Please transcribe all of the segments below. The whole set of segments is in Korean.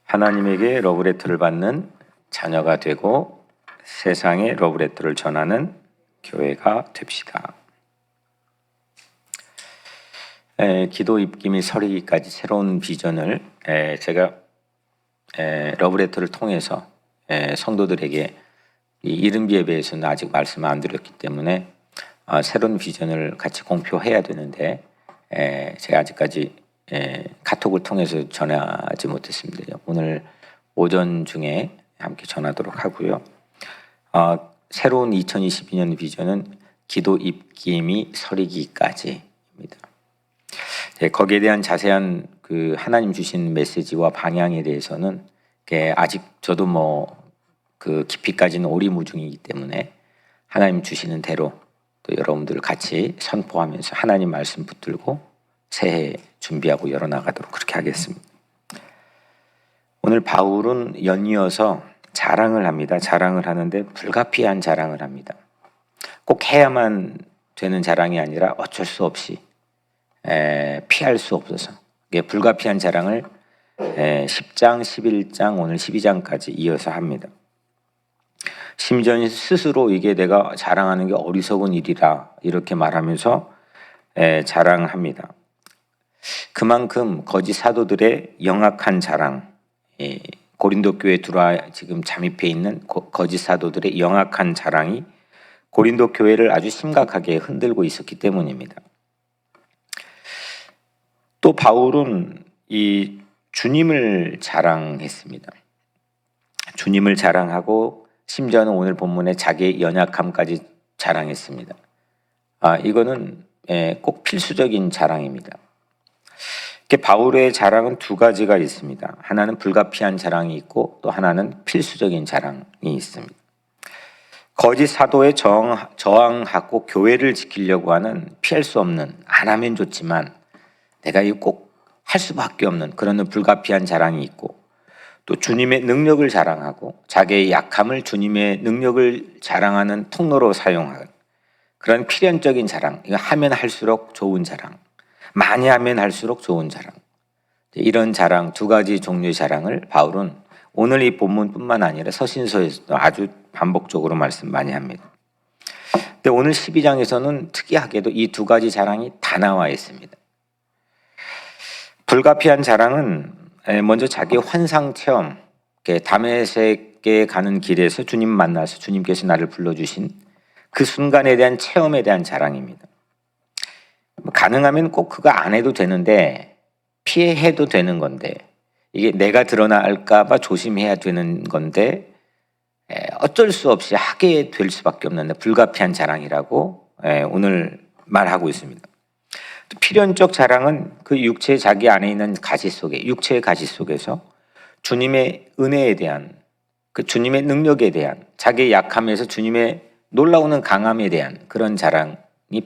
하나님에게 러브레터를 받는 자녀가 되고 세상에 러브레터를 전하는 교회가 됩시다. 기도 입김이 서리기까지 새로운 비전을 제가 러브레터를 통해서 성도들에게 이 이른 예배에서는 아직 말씀을 안 드렸기 때문에 새로운 비전을 같이 공표해야 되는데 제가 아직까지 카톡을 통해서 전하지 못했습니다. 오늘 오전 중에 함께 전하도록 하고요. 새로운 2022년 비전은 기도 입김이 서리기까지입니다. 거기에 대한 자세한 그 하나님 주신 메시지와 방향에 대해서는 아직 저도 그 깊이까지는 오리무중이기 때문에 하나님 주시는 대로 또 여러분들 같이 선포하면서 하나님 말씀 붙들고 새해 준비하고 열어나가도록 그렇게 하겠습니다. 오늘 바울은 연이어서 자랑을 합니다. 자랑을 하는데 불가피한 자랑을 합니다. 꼭 해야만 되는 자랑이 아니라 어쩔 수 없이 피할 수 없어서 불가피한 자랑을 10장, 11장, 오늘 12장까지 이어서 합니다. 심지어 스스로 이게 내가 자랑하는 게 어리석은 일이라 이렇게 말하면서 자랑합니다. 그만큼 거짓 사도들의 영악한 자랑, 고린도 교회에 들어와 지금 잠입해 있는 거짓 사도들의 영악한 자랑이 고린도 교회를 아주 심각하게 흔들고 있었기 때문입니다. 또 바울은 이 주님을 자랑했습니다. 주님을 자랑하고 심지어는 오늘 본문에 자기의 연약함까지 자랑했습니다. 이거는 꼭 필수적인 자랑입니다. 바울의 자랑은 두 가지가 있습니다. 하나는 불가피한 자랑이 있고 또 하나는 필수적인 자랑이 있습니다. 거짓 사도에 저항하고 교회를 지키려고 하는 피할 수 없는, 안 하면 좋지만 내가 이거 꼭 할 수밖에 없는 그런 불가피한 자랑이 있고, 또 주님의 능력을 자랑하고 자기의 약함을 주님의 능력을 자랑하는 통로로 사용하는 그런 필연적인 자랑, 이거 하면 할수록 좋은 자랑, 많이 하면 할수록 좋은 자랑, 이런 자랑, 두 가지 종류의 자랑을 바울은 오늘 이 본문뿐만 아니라 서신서에서도 아주 반복적으로 말씀 많이 합니다. 근데 오늘 12장에서는 특이하게도 이 두 가지 자랑이 다 나와 있습니다. 불가피한 자랑은 먼저 자기 환상 체험, 다메섹에 가는 길에서 주님 만나서 주님께서 나를 불러주신 그 순간에 대한 체험에 대한 자랑입니다. 가능하면 꼭 그거 안 해도 되는데 피해도 되는 건데, 이게 내가 드러날까 봐 조심해야 되는 건데 어쩔 수 없이 하게 될 수밖에 없는 불가피한 자랑이라고 오늘 말하고 있습니다. 또 필연적 자랑은 그 육체의 자기 안에 있는 가시 속에, 육체의 가시 속에서 주님의 은혜에 대한, 그 주님의 능력에 대한, 자기의 약함에서 주님의 놀라우는 강함에 대한 그런 자랑이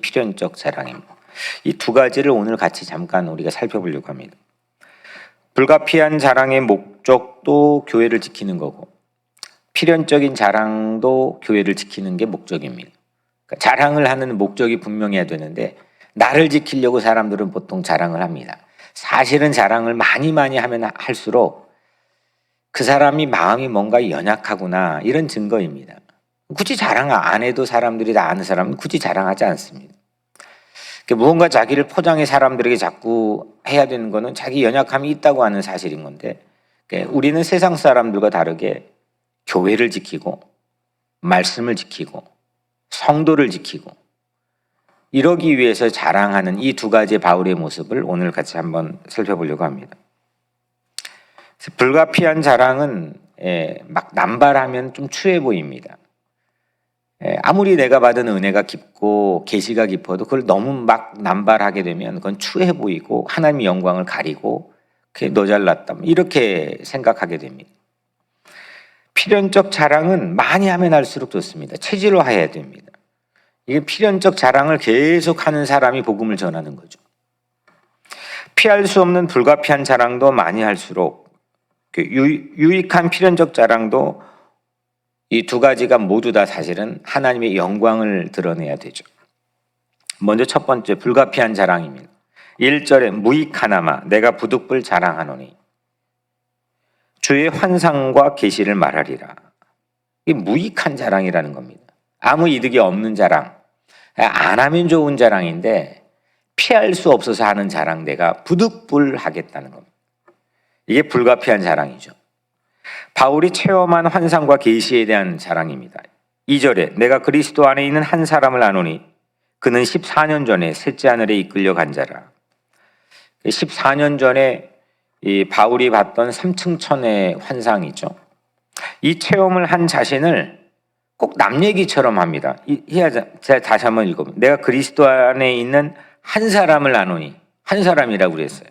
필연적 자랑입니다. 이 두 가지를 오늘 같이 잠깐 우리가 살펴보려고 합니다. 불가피한 자랑의 목적도 교회를 지키는 거고, 필연적인 자랑도 교회를 지키는 게 목적입니다. 그러니까 자랑을 하는 목적이 분명해야 되는데 나를 지키려고 사람들은 보통 자랑을 합니다. 사실은 자랑을 많이 하면 할수록 그 사람이 마음이 뭔가 연약하구나, 이런 증거입니다. 굳이 자랑 안 해도 사람들이 다 아는 사람은 굳이 자랑하지 않습니다. 무언가 자기를 포장해 사람들에게 자꾸 해야 되는 것은 자기 연약함이 있다고 하는 사실인 건데, 우리는 세상 사람들과 다르게 교회를 지키고 말씀을 지키고 성도를 지키고 이러기 위해서 자랑하는 이 두 가지의 바울의 모습을 오늘 같이 한번 살펴보려고 합니다. 불가피한 자랑은 막 남발하면 좀 추해 보입니다. 아무리 내가 받은 은혜가 깊고 계시가 깊어도 그걸 너무 막 남발하게 되면 그건 추해 보이고 하나님의 영광을 가리고 너 잘났다 이렇게 생각하게 됩니다. 필연적 자랑은 많이 하면 할수록 좋습니다. 체질로 해야 됩니다. 이게 필연적 자랑을 계속하는 사람이 복음을 전하는 거죠. 피할 수 없는 불가피한 자랑도 많이 할수록, 유익한 필연적 자랑도 이 두 가지가 모두 다 사실은 하나님의 영광을 드러내야 되죠. 먼저 첫 번째 불가피한 자랑입니다. 1절에 무익하나마 내가 부득불 자랑하노니, 주의 환상과 계시를 말하리라. 이게 무익한 자랑이라는 겁니다. 아무 이득이 없는 자랑, 안 하면 좋은 자랑인데 피할 수 없어서 하는 자랑 내가 부득불하겠다는 겁니다. 이게 불가피한 자랑이죠. 바울이 체험한 환상과 계시에 대한 자랑입니다. 2절에 내가 그리스도 안에 있는 한 사람을 아노니 그는 14년 전에 셋째 하늘에 이끌려 간 자라. 14년 전에 이 바울이 봤던 삼층천의 환상이죠. 이 체험을 한 자신을 꼭 남 얘기처럼 합니다. 제가 다시 한번 읽어봅니다. 내가 그리스도 안에 있는 한 사람을 아노니, 한 사람이라고 그랬어요.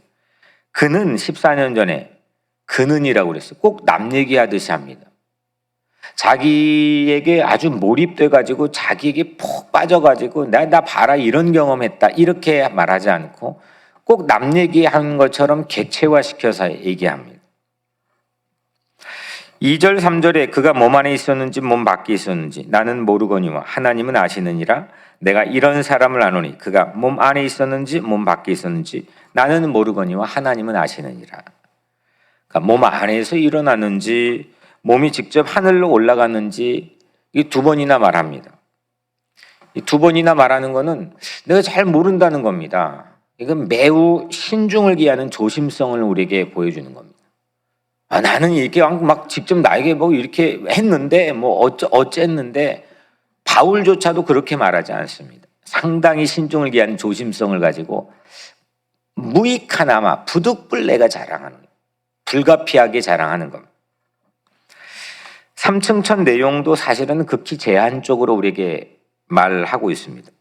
그는 14년 전에 그는이라고 그랬어요. 꼭 남 얘기하듯이 합니다. 자기에게 아주 몰입돼가지고 자기에게 푹 빠져가지고 나 봐라 이런 경험했다 이렇게 말하지 않고 꼭 남 얘기하는 것처럼 객체화시켜서 얘기합니다. 2절 3절에 그가 몸 안에 있었는지 몸 밖에 있었는지 나는 모르거니와 하나님은 아시느니라. 내가 이런 사람을 아노니 그가 몸 안에 있었는지 몸 밖에 있었는지 나는 모르거니와 하나님은 아시느니라. 그러니까 몸 안에서 일어났는지 몸이 직접 하늘로 올라갔는지 이 두 번이나 말합니다. 이 두 번이나 말하는 거는 내가 잘 모른다는 겁니다. 이건 매우 신중을 기하는 조심성을 우리에게 보여주는 겁니다. 나는 이렇게 막 직접 나에게 뭐 이렇게 했는데 뭐 어쨌는데 바울조차도 그렇게 말하지 않습니다. 상당히 신중을 기하는 조심성을 가지고 무익하나마 부득불 내가 자랑하는 거예요. 불가피하게 자랑하는 겁니다. 삼층천 내용도 사실은 극히 제한적으로 우리에게 말하고 있습니다.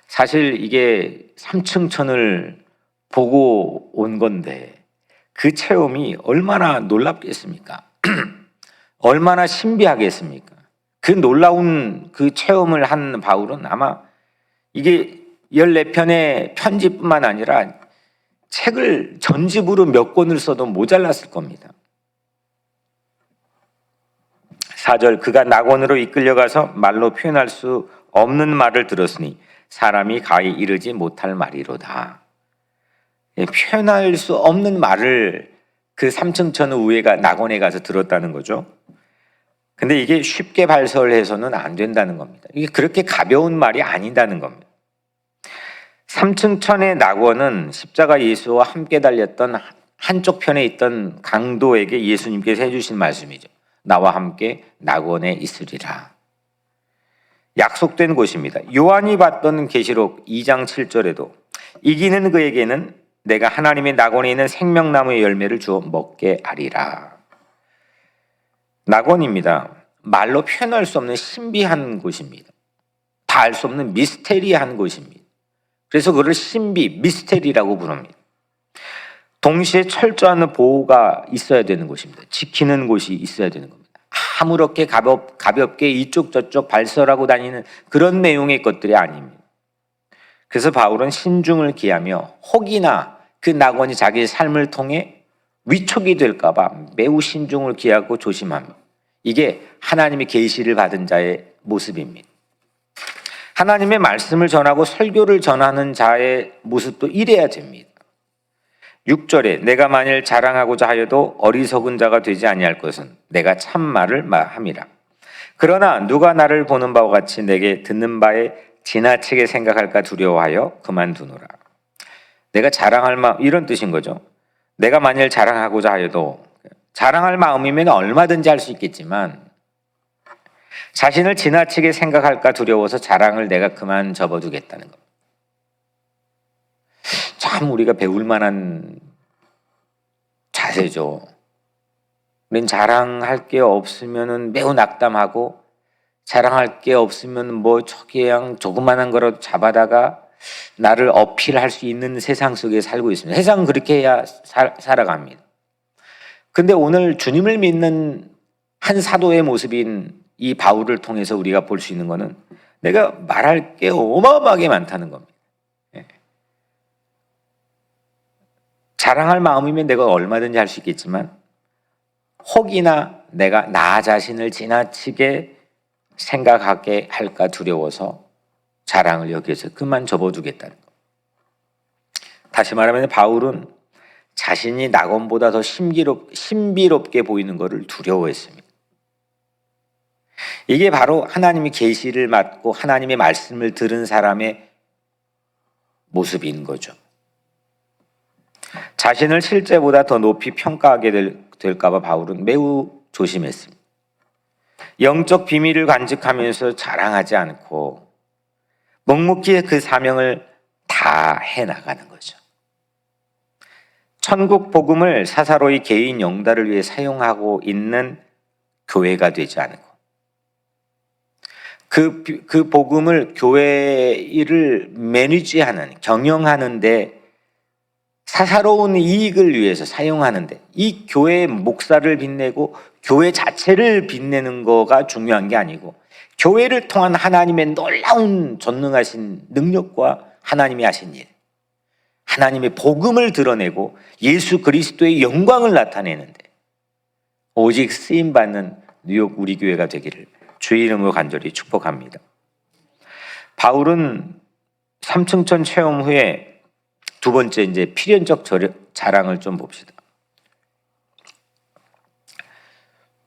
사실 이게 삼층천을 보고 온 건데 그 체험이 얼마나 놀랍겠습니까? 얼마나 신비하겠습니까? 그 놀라운 그 체험을 한 바울은 아마 이게 14편의 편지뿐만 아니라 책을 전집으로 몇 권을 써도 모자랐을 겁니다. 4절 그가 낙원으로 이끌려가서 말로 표현할 수 없는 말을 들었으니 사람이 가히 이르지 못할 말이로다. 표현할 수 없는 말을 그 삼층천 우회가 낙원에 가서 들었다는 거죠. 근데 이게 쉽게 발설해서는 안 된다는 겁니다. 이게 그렇게 가벼운 말이 아니다는 겁니다. 삼층천의 낙원은 십자가 예수와 함께 달렸던 한쪽 편에 있던 강도에게 예수님께서 해주신 말씀이죠. 나와 함께 낙원에 있으리라. 약속된 곳입니다. 요한이 봤던 계시록 2장 7절에도 이기는 그에게는 내가 하나님의 낙원에 있는 생명나무의 열매를 주어 먹게 하리라. 낙원입니다. 말로 표현할 수 없는 신비한 곳입니다. 다 알 수 없는 미스테리한 곳입니다. 그래서 그걸 신비, 미스테리라고 부릅니다. 동시에 철저한 보호가 있어야 되는 곳입니다. 지키는 곳이 있어야 되는 겁니다. 아무렇게 가볍게 이쪽 저쪽 발설하고 다니는 그런 내용의 것들이 아닙니다. 그래서 바울은 신중을 기하며 혹이나 그 낙원이 자기의 삶을 통해 위촉이 될까 봐 매우 신중을 기하고 조심합니다. 이게 하나님의 계시를 받은 자의 모습입니다. 하나님의 말씀을 전하고 설교를 전하는 자의 모습도 이래야 됩니다. 6절에 내가 만일 자랑하고자 하여도 어리석은 자가 되지 아니할 것은 내가 참말을 함이라. 그러나 누가 나를 보는 바와 같이 내게 듣는 바에 지나치게 생각할까 두려워하여 그만두노라. 내가 자랑할 마음, 이런 뜻인 거죠. 내가 만일 자랑하고자 하여도 자랑할 마음이면 얼마든지 할 수 있겠지만 자신을 지나치게 생각할까 두려워서 자랑을 내가 그만 접어두겠다는 것. 참 우리가 배울 만한 자세죠. 우린 자랑할 게 없으면 매우 낙담하고 자랑할 게 없으면 뭐 그냥 조그만한 거라도 잡아다가 나를 어필할 수 있는 세상 속에 살고 있습니다. 세상은 그렇게 해야 살아갑니다. 근데 오늘 주님을 믿는 한 사도의 모습인 이 바울을 통해서 우리가 볼 수 있는 거는 내가 말할 게 어마어마하게 많다는 겁니다. 자랑할 마음이면 내가 얼마든지 할 수 있겠지만 혹이나 내가 나 자신을 지나치게 생각하게 할까 두려워서 자랑을 여기에서 그만 접어두겠다는 것. 다시 말하면 바울은 자신이 낙원보다 더 신비롭게 보이는 것을 두려워했습니다. 이게 바로 하나님의 계시를 받고 하나님의 말씀을 들은 사람의 모습인 거죠. 자신을 실제보다 더 높이 평가하게 될까 봐 바울은 매우 조심했습니다. 영적 비밀을 간직하면서 자랑하지 않고 묵묵히 그 사명을 다 해나가는 거죠. 천국 복음을 사사로이 개인 영달을 위해 사용하고 있는 교회가 되지 않고 그 복음을 교회를 매니지하는, 경영하는데 사사로운 이익을 위해서 사용하는데 이 교회의 목사를 빛내고 교회 자체를 빛내는 거가 중요한 게 아니고 교회를 통한 하나님의 놀라운 전능하신 능력과 하나님이 하신 일, 하나님의 복음을 드러내고 예수 그리스도의 영광을 나타내는데 오직 쓰임받는 뉴욕 우리 교회가 되기를 주의 이름으로 간절히 축복합니다. 바울은 삼층천 체험 후에 두 번째 이제 필연적 자랑을 좀 봅시다.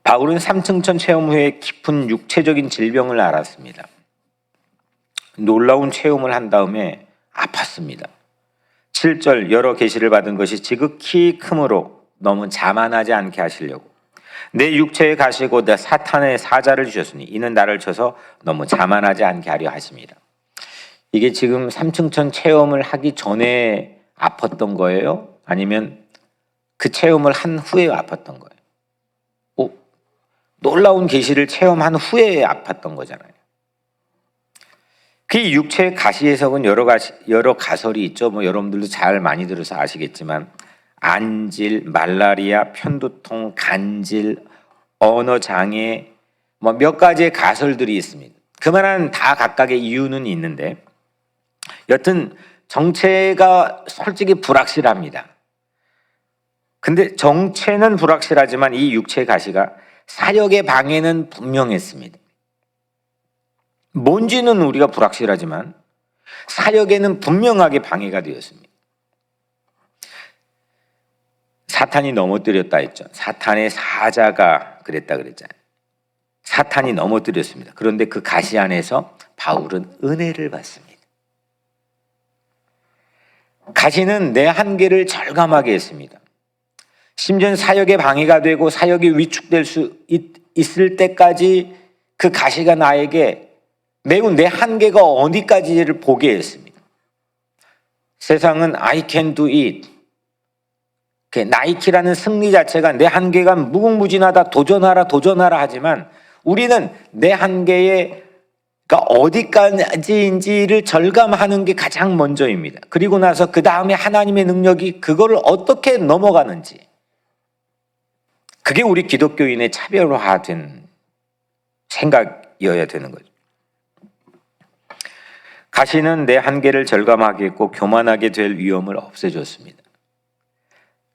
바울은 삼층천 체험 후에 깊은 육체적인 질병을 앓았습니다. 놀라운 체험을 한 다음에 아팠습니다. 7절 여러 계시를 받은 것이 지극히 크므로 너무 자만하지 않게 하시려고 내 육체에 가시고 내 사탄의 사자를 주셨으니 이는 나를 쳐서 너무 자만하지 않게 하려 하십니다. 이게 지금 삼층천 체험을 하기 전에 아팠던 거예요? 아니면 그 체험을 한 후에 아팠던 거예요? 놀라운 계시를 체험한 후에 아팠던 거잖아요. 그 육체의 가시 해석은 여러 가설이 있죠. 여러분들도 잘 많이 들어서 아시겠지만 안질, 말라리아, 편두통, 간질, 언어장애 몇 가지의 가설들이 있습니다. 그만한 다 각각의 이유는 있는데 여튼 정체가 솔직히 불확실합니다. 근데 정체는 불확실하지만 이 육체의 가시가 사역의 방해는 분명했습니다. 뭔지는 우리가 불확실하지만 사역에는 분명하게 방해가 되었습니다. 사탄이 넘어뜨렸다 했죠. 사탄의 사자가 그랬잖아요. 사탄이 넘어뜨렸습니다. 그런데 그 가시 안에서 바울은 은혜를 받습니다. 가시는 내 한계를 절감하게 했습니다. 심지어 사역에 방해가 되고 사역이 위축될 수 있을 때까지 그 가시가 나에게 매우 내 한계가 어디까지를 보게 했습니다. 세상은 I can do it. 나이키라는 승리 자체가 내 한계가 무궁무진하다, 도전하라 하지만 우리는 내 한계가 어디까지인지를 절감하는 게 가장 먼저입니다. 그리고 나서 그 다음에 하나님의 능력이 그거를 어떻게 넘어가는지, 그게 우리 기독교인의 차별화된 생각이어야 되는 거죠. 가시는 내 한계를 절감하게 했고 교만하게 될 위험을 없애줬습니다.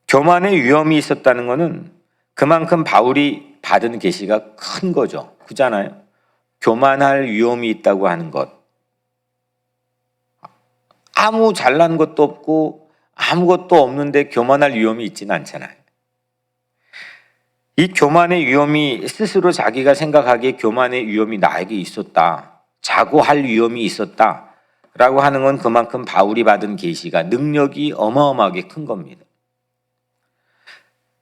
교만의 위험이 있었다는 것은 그만큼 바울이 받은 계시가 큰 거죠. 그잖아요. 교만할 위험이 있다고 하는 것. 아무 잘난 것도 없고 아무것도 없는데 교만할 위험이 있지는 않잖아요. 이 교만의 위험이 스스로 자기가 생각하기에 교만의 위험이 나에게 있었다, 자고할 위험이 있었다 라고 하는 건 그만큼 바울이 받은 계시가 능력이 어마어마하게 큰 겁니다.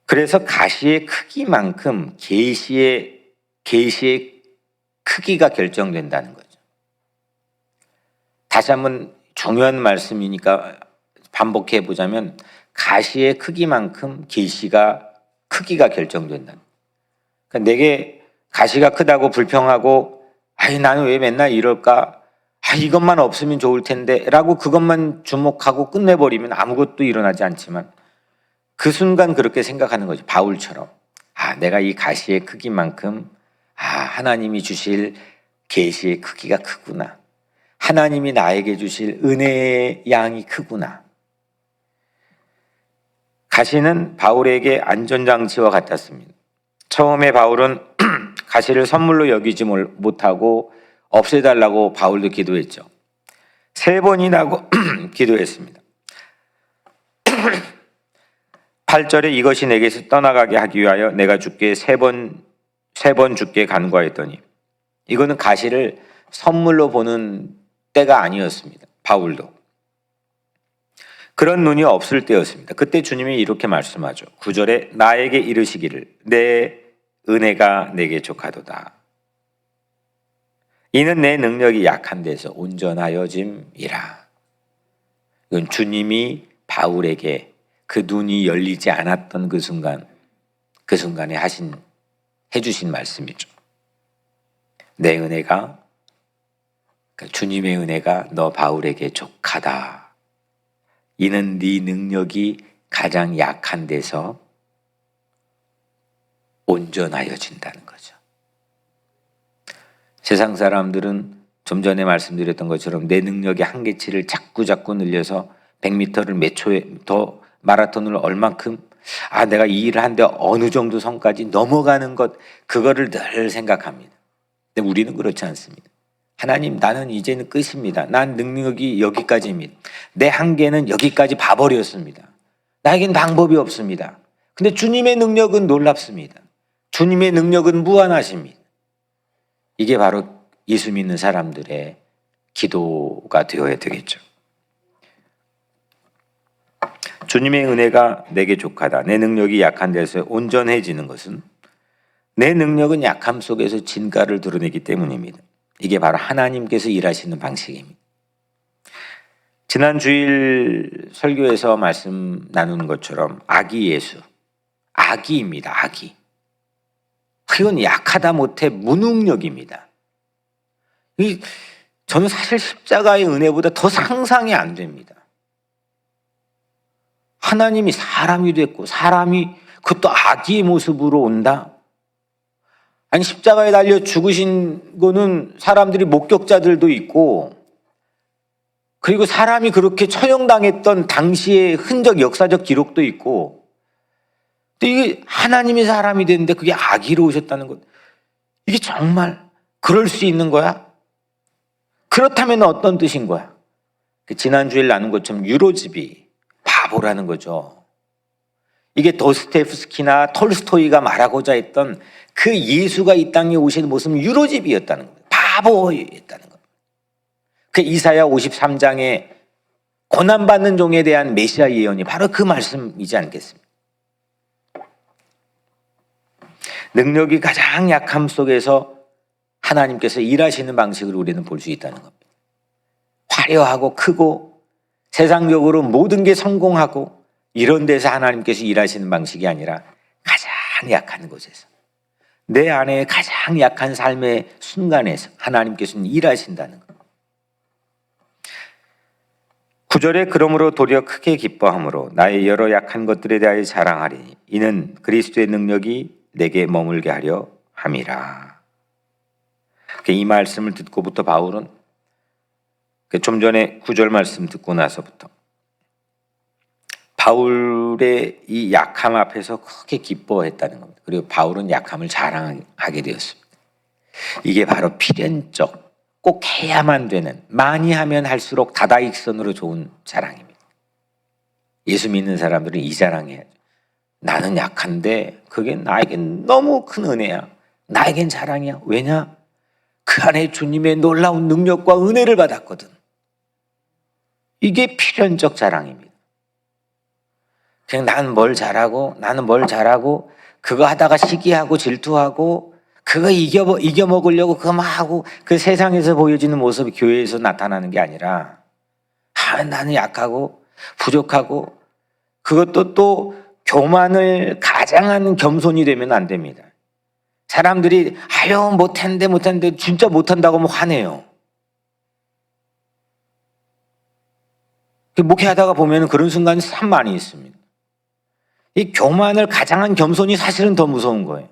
그래서 가시의 크기만큼 계시의 크기가 결정된다는 거죠. 다시 한번 중요한 말씀이니까 반복해 보자면 가시의 크기만큼 계시가 크기가 결정된다. 그러니까 내게 가시가 크다고 불평하고 나는 왜 맨날 이럴까? 이것만 없으면 좋을 텐데 라고 그것만 주목하고 끝내버리면 아무것도 일어나지 않지만 그 순간 그렇게 생각하는 거죠. 바울처럼 내가 이 가시의 크기만큼 하나님이 주실 계시의 크기가 크구나. 하나님이 나에게 주실 은혜의 양이 크구나. 가시는 바울에게 안전장치와 같았습니다. 처음에 바울은 가시를 선물로 여기지 못하고 없애달라고 바울도 기도했죠. 3번이나 기도했습니다. 8절에 이것이 내게서 떠나가게 하기 위하여 내가 주께 세 번 주께 간구하였더니, 이거는 가시를 선물로 보는 때가 아니었습니다. 바울도 그런 눈이 없을 때였습니다. 그때 주님이 이렇게 말씀하죠. 9절에 나에게 이르시기를 내 은혜가 내게 족하도다. 이는 내 능력이 약한 데서 온전하여짐이라. 이건 주님이 바울에게 그 눈이 열리지 않았던 그 순간에 해주신 말씀이죠. 내 은혜가, 그러니까 주님의 은혜가 너 바울에게 족하다. 이는 네 능력이 가장 약한 데서 온전하여진다는 거죠. 세상 사람들은 좀 전에 말씀드렸던 것처럼 내 능력의 한계치를 자꾸 늘려서 100m를 몇 초에 더 마라톤을 얼만큼 내가 이 일을 하는데 어느 정도 선까지 넘어가는 것, 그거를 늘 생각합니다. 근데 우리는 그렇지 않습니다. 하나님, 나는 이제는 끝입니다. 난 능력이 여기까지입니다. 내 한계는 여기까지 봐버렸습니다. 나에겐 방법이 없습니다. 근데 주님의 능력은 놀랍습니다. 주님의 능력은 무한하십니다. 이게 바로 예수 믿는 사람들의 기도가 되어야 되겠죠. 주님의 은혜가 내게 족하다. 내 능력이 약한 데서 온전해지는 것은 내 능력은 약함 속에서 진가를 드러내기 때문입니다. 이게 바로 하나님께서 일하시는 방식입니다. 지난 주일 설교에서 말씀 나누는 것처럼 아기 예수, 아기입니다. 아기. 그건 약하다 못해 무능력입니다. 저는 사실 십자가의 은혜보다 더 상상이 안 됩니다. 하나님이 사람이 됐고 사람이 그것도 아기의 모습으로 온다? 아니, 십자가에 달려 죽으신 거는 사람들이 목격자들도 있고, 그리고 사람이 그렇게 처형당했던 당시의 흔적, 역사적 기록도 있고, 근데 이게 하나님이 사람이 됐는데 그게 아기로 오셨다는 것, 이게 정말 그럴 수 있는 거야? 그렇다면 어떤 뜻인 거야? 지난주에 나눈 것처럼 유로집이 바보라는 거죠. 이게 도스토옙스키나 톨스토이가 말하고자 했던 그 예수가 이 땅에 오신 모습은 유로집이었다는 겁니다. 바보였다는 겁니다. 그 이사야 53장에 고난받는 종에 대한 메시아 예언이 바로 그 말씀이지 않겠습니까? 능력이 가장 약함 속에서 하나님께서 일하시는 방식을 우리는 볼 수 있다는 겁니다. 화려하고 크고 세상적으로 모든 게 성공하고 이런 데서 하나님께서 일하시는 방식이 아니라 가장 약한 곳에서, 내 안에 가장 약한 삶의 순간에서 하나님께서는 일하신다는 것. 9절에 그러므로 도리어 크게 기뻐함으로 나의 여러 약한 것들에 대하여 자랑하리니 이는 그리스도의 능력이 내게 머물게 하려 함이라. 이 말씀을 듣고부터 바울은 좀 전에 9절 말씀 듣고 나서부터 바울의 이 약함 앞에서 크게 기뻐했다는 겁니다. 그리고 바울은 약함을 자랑하게 되었습니다. 이게 바로 필연적, 꼭 해야만 되는, 많이 하면 할수록 다다익선으로 좋은 자랑입니다. 예수 믿는 사람들은 이 자랑해야죠. 나는 약한데 그게 나에겐 너무 큰 은혜야. 나에겐 자랑이야. 왜냐? 그 안에 주님의 놀라운 능력과 은혜를 받았거든. 이게 필연적 자랑입니다. 그냥 나는 뭘 잘하고 그거 하다가 시기하고 질투하고 그거 이겨먹으려고 그거 막 하고 그 세상에서 보여지는 모습이 교회에서 나타나는 게 아니라 나는 약하고 부족하고, 그것도 또 교만을 가장한 겸손이 되면 안 됩니다. 사람들이 못했는데 진짜 못한다고 하면 화내요. 목회하다가 보면 그런 순간이 참 많이 있습니다. 이 교만을 가장한 겸손이 사실은 더 무서운 거예요.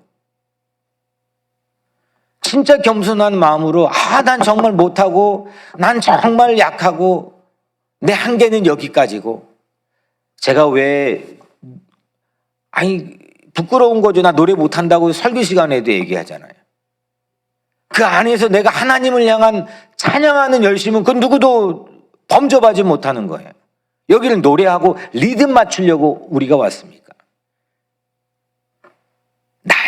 진짜 겸손한 마음으로 난 정말 못하고 난 정말 약하고 내 한계는 여기까지고, 제가 부끄러운 거죠. 나 노래 못한다고 설교 시간에도 얘기하잖아요. 그 안에서 내가 하나님을 향한 찬양하는 열심은 그 누구도 범접하지 못하는 거예요. 여기를 노래하고 리듬 맞추려고 우리가 왔습니까?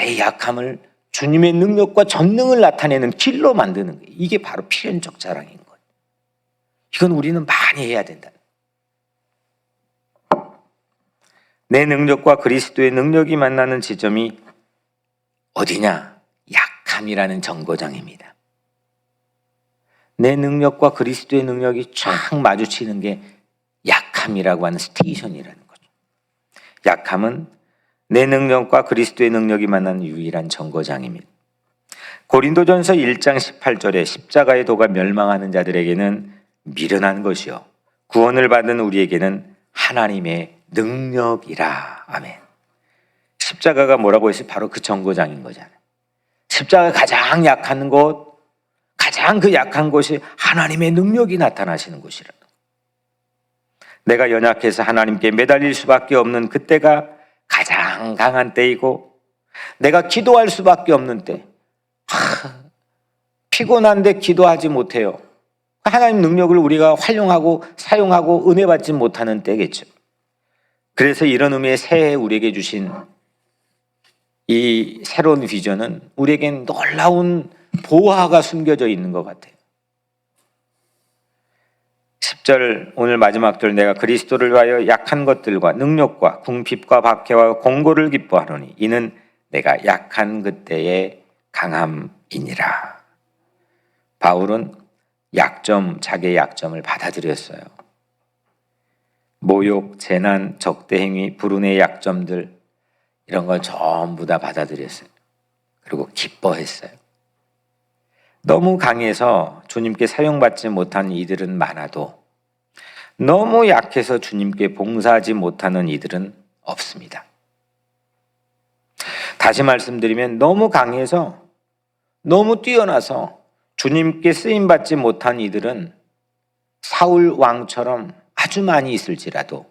나의 약함을 주님의 능력과 전능을 나타내는 길로 만드는 거예요. 이게 바로 필연적 자랑인 거예요. 이건 우리는 많이 해야 된다. 내 능력과 그리스도의 능력이 만나는 지점이 어디냐? 약함이라는 정거장입니다. 내 능력과 그리스도의 능력이 쫙 마주치는 게 약함이라고 하는 스테이션이라는 거죠. 약함은 내 능력과 그리스도의 능력이 만나는 유일한 정거장입니다. 고린도전서 1장 18절에 십자가의 도가 멸망하는 자들에게는 미련한 것이요 구원을 받은 우리에게는 하나님의 능력이라. 아멘. 십자가가 뭐라고 했어요? 바로 그 정거장인 거잖아요. 십자가가 가장 약한 곳, 가장 그 약한 곳이 하나님의 능력이 나타나시는 곳이라도, 내가 연약해서 하나님께 매달릴 수밖에 없는 그때가 가장 강한 때이고, 내가 기도할 수밖에 없는 때, 피곤한데 기도하지 못해요. 하나님 능력을 우리가 활용하고 사용하고 은혜 받지 못하는 때겠죠. 그래서 이런 의미의 새해 우리에게 주신 이 새로운 비전은 우리에겐 놀라운 보화가 숨겨져 있는 것 같아요. 10절 오늘 마지막 절, 내가 그리스도를 위하여 약한 것들과 능력과 궁핍과 박해와 공고를 기뻐하노니 이는 내가 약한 그때의 강함이니라. 바울은 자기의 약점을 받아들였어요. 모욕, 재난, 적대행위, 불운의 약점들, 이런 걸 전부 다 받아들였어요. 그리고 기뻐했어요. 너무 강해서 주님께 사용받지 못한 이들은 많아도 너무 약해서 주님께 봉사하지 못하는 이들은 없습니다. 다시 말씀드리면 너무 강해서 너무 뛰어나서 주님께 쓰임받지 못한 이들은 사울 왕처럼 아주 많이 있을지라도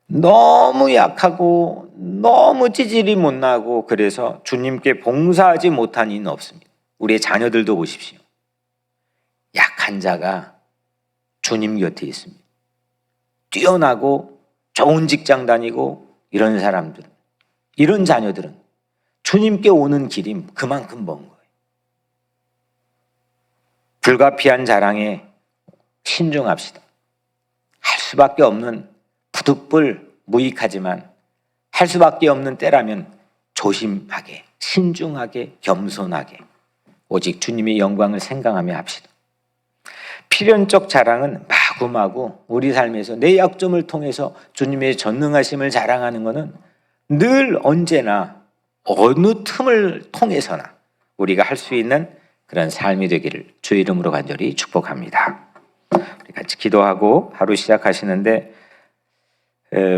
너무 약하고 너무 찌질이 못나고 그래서 주님께 봉사하지 못한 이는 없습니다. 우리의 자녀들도 보십시오. 약한 자가 주님 곁에 있습니다. 뛰어나고 좋은 직장 다니고 이런 사람들, 이런 자녀들은 주님께 오는 길이 그만큼 먼 거예요. 불가피한 자랑에 신중합시다. 할 수밖에 없는 부득불 무익하지만 할 수밖에 없는 때라면 조심하게, 신중하게, 겸손하게 오직 주님의 영광을 생각하며 합시다. 필연적 자랑은 마구마구 우리 삶에서 내 약점을 통해서 주님의 전능하심을 자랑하는 것은 늘 언제나 어느 틈을 통해서나 우리가 할 수 있는 그런 삶이 되기를 주의 이름으로 간절히 축복합니다. 우리 같이 기도하고 하루 시작하시는데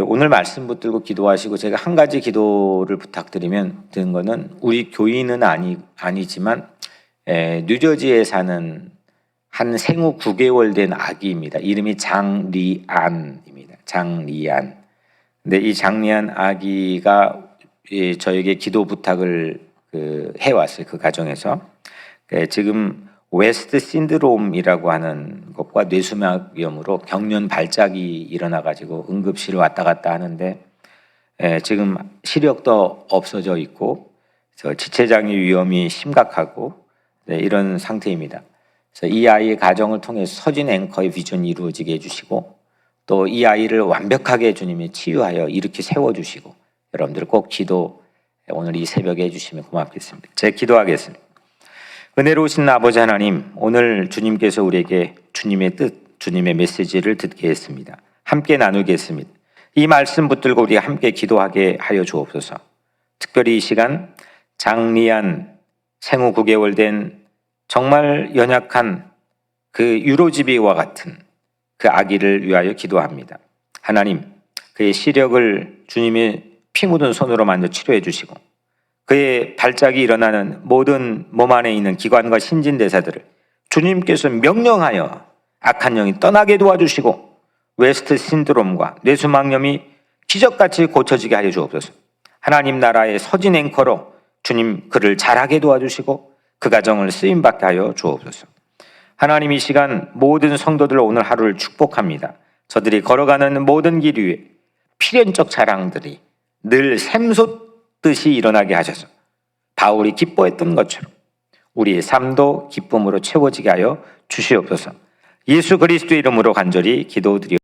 오늘 말씀 붙들고 기도하시고 제가 한 가지 기도를 부탁드리면 드는 거는 우리 교인은 아니지만 뉴저지에 사는 한 생후 9개월 된 아기입니다. 이름이 장리안입니다. 장리안. 근데 이 장리안 아기가 저에게 기도 부탁을 해왔어요. 그 가정에서. 지금 웨스트 신드롬이라고 하는 것과 뇌수막염으로 경련 발작이 일어나가지고 응급실 왔다 갔다 하는데 지금 시력도 없어져 있고 지체장애 위험이 심각하고 이런 상태입니다. 그래서 이 아이의 가정을 통해서 서진 앵커의 비전이 이루어지게 해주시고 또 이 아이를 완벽하게 주님이 치유하여 이렇게 세워주시고 여러분들 꼭 기도 오늘 이 새벽에 해주시면 고맙겠습니다. 제가 기도하겠습니다. 은혜로우신 아버지 하나님, 오늘 주님께서 우리에게 주님의 뜻, 주님의 메시지를 듣게 했습니다. 함께 나누겠습니다. 이 말씀 붙들고 우리가 함께 기도하게 하여 주옵소서. 특별히 이 시간 장리안 생후 9개월 된 정말 연약한 그 유로지비와 같은 그 아기를 위하여 기도합니다. 하나님, 그의 시력을 주님의 피 묻은 손으로 만져 치료해 주시고 그의 발작이 일어나는 모든 몸 안에 있는 기관과 신진대사들을 주님께서 명령하여 악한 영이 떠나게 도와주시고 웨스트 신드롬과 뇌수막염이 기적같이 고쳐지게 하여 주옵소서. 하나님 나라의 서진 앵커로 주님 그를 잘하게 도와주시고 그 가정을 쓰임받게 하여 주옵소서. 하나님 이 시간 모든 성도들 오늘 하루를 축복합니다. 저들이 걸어가는 모든 길 위에 필연적 자랑들이 늘 샘솟 뜻이 일어나게 하셔서 바울이 기뻐했던 것처럼 우리의 삶도 기쁨으로 채워지게 하여 주시옵소서. 예수 그리스도의 이름으로 간절히 기도드리옵나이다.